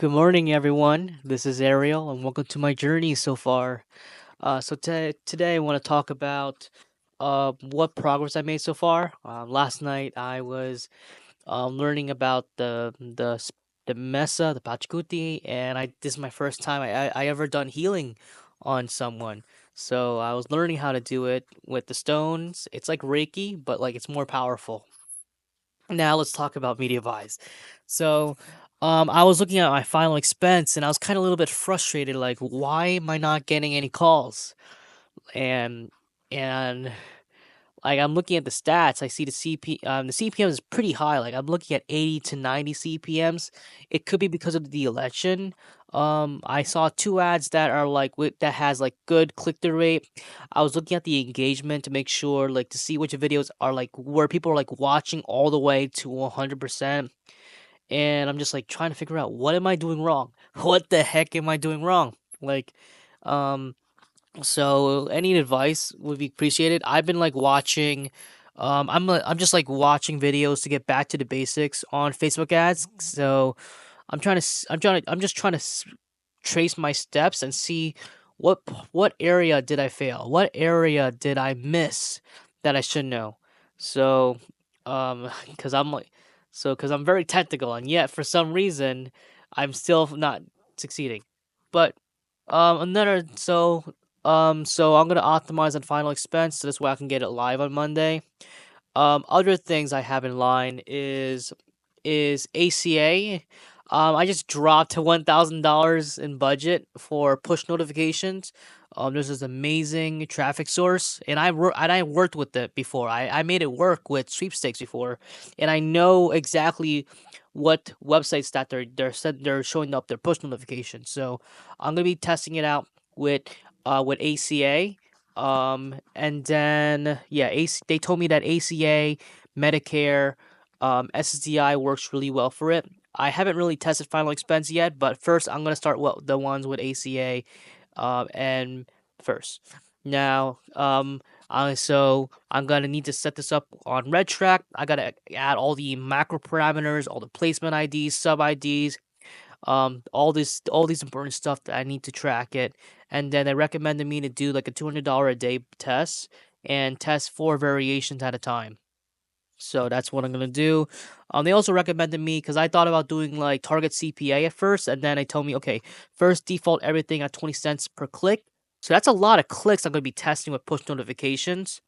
Good morning, everyone. This is Ariel, and welcome to my journey so far. Today I want to talk about what progress I made so far. Last night I was learning about the Mesa, the Pachacuti, and this is my first time I ever done healing on someone. So I was learning how to do it with the stones. It's like Reiki, but like it's more powerful. Now let's talk about media buys. So, I was looking at my final expense and I was kind of a little bit frustrated, like, why am I not getting any calls? And and like I'm looking at the stats, I see the CPM is pretty high. Like I'm looking at 80 to 90 CPMs. It could be because of the election. I saw two ads that are that has like good click through rate. I was looking at the engagement to make sure like to see which videos are like where people are like watching all the way to 100%. And I'm just like trying to figure out what am I doing wrong? What the heck am I doing wrong? Like, um, so any advice would be appreciated. I've been like watching I'm just like watching videos to get back to the basics on Facebook ads. So I'm just trying to trace my steps and see what area did I fail? What area did I miss that I should know? So cuz I'm like cuz I'm very technical and yet for some reason I'm still not succeeding. But another so I'm gonna optimize on final expense so this way I can get it live on Monday. Other things I have in line is ACA. I just dropped to $1,000 in budget for push notifications. There's this amazing traffic source, and I worked with it before. I made it work with sweepstakes before, and I know exactly what websites that they're showing up their push notifications. So I'm gonna be testing it out with ACA. And then yeah, they told me that ACA, Medicare, SSDI works really well for it. I haven't really tested final expense yet, but first I'm gonna start the ones with ACA, and first. Now, so I'm gonna need to set this up on RedTrack. I gotta add all the macro parameters, all the placement IDs, sub IDs, all these important stuff that I need to track it. And then they recommended me to do like a $200 a day test and test four variations at a time. So that's what I'm gonna do. They also recommended me because I thought about doing like target CPA at first, and then they told me, okay, first default everything at 20 cents per click. So that's a lot of clicks I'm gonna be testing with push notifications.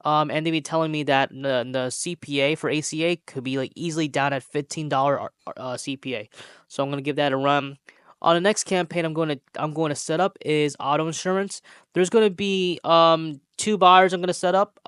And they be telling me that the CPA for ACA could be like easily down at $15 CPA. So I'm gonna give that a run. On the next campaign I'm going to set up is auto insurance. There's gonna be two buyers I'm gonna set up.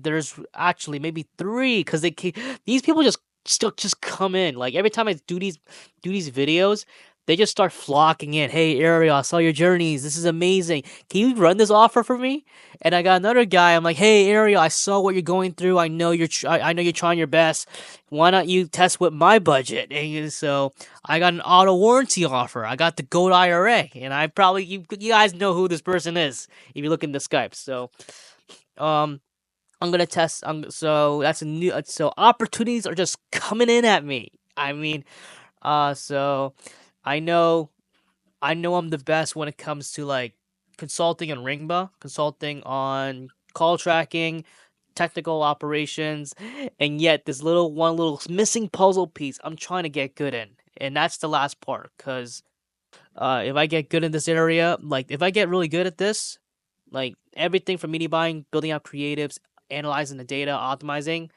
There's actually maybe three because these people just still just come in. Like every time I do these videos, they just start flocking in. Hey Ariel, I saw your journeys. This is amazing. Can you run this offer for me? And I got another guy. I'm like, hey Ariel, I saw what you're going through. I know you're trying your best. Why not you test with my budget? So I got an auto warranty offer. I got the Gold IRA, and I probably you guys know who this person is if you look in the Skype. So um. I'm gonna test. So that's a new. So opportunities are just coming in at me. I mean, so I know I'm the best when it comes to like consulting and Ringba, consulting on call tracking, technical operations, and yet this little missing puzzle piece I'm trying to get good in, and that's the last part. Cause if I get good in this area, like if I get really good at this, like everything from media buying, building out creatives, analyzing the data, optimizing,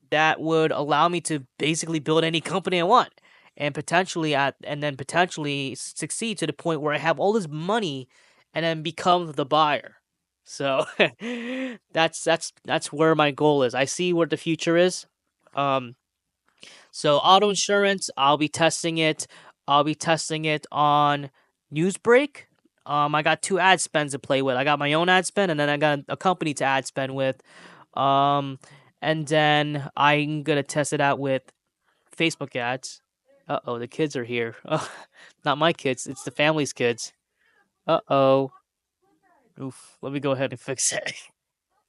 that would allow me to basically build any company I want and potentially succeed to the point where I have all this money and then become the buyer. So that's where my goal is. I see where the future is. Um so auto insurance, I'll be testing it. I'll be testing it on Newsbreak. I got two ad spends to play with. I got my own ad spend and then I got a company to ad spend with. Um, and then I'm gonna test it out with Facebook ads. Uh oh, the kids are here. Not my kids, it's the family's kids. Uh oh. Oof. Let me go ahead and fix it.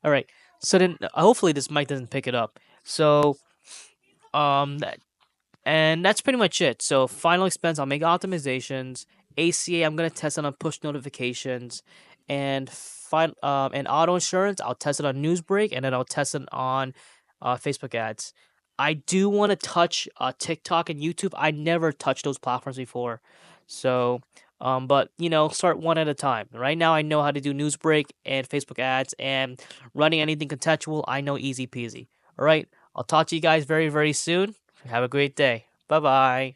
All right. So then, hopefully this mic doesn't pick it up. So, that. And that's pretty much it. So final expense, I'll make optimizations. ACA, I'm gonna test it on push notifications, and and auto insurance, I'll test it on Newsbreak, and then I'll test it on Facebook ads. I do want to touch TikTok and YouTube. I never touched those platforms before, so but start one at a time. Right now, I know how to do Newsbreak and Facebook ads, and running anything contextual, I know easy peasy. All right, I'll talk to you guys very very soon. Have a great day. Bye bye.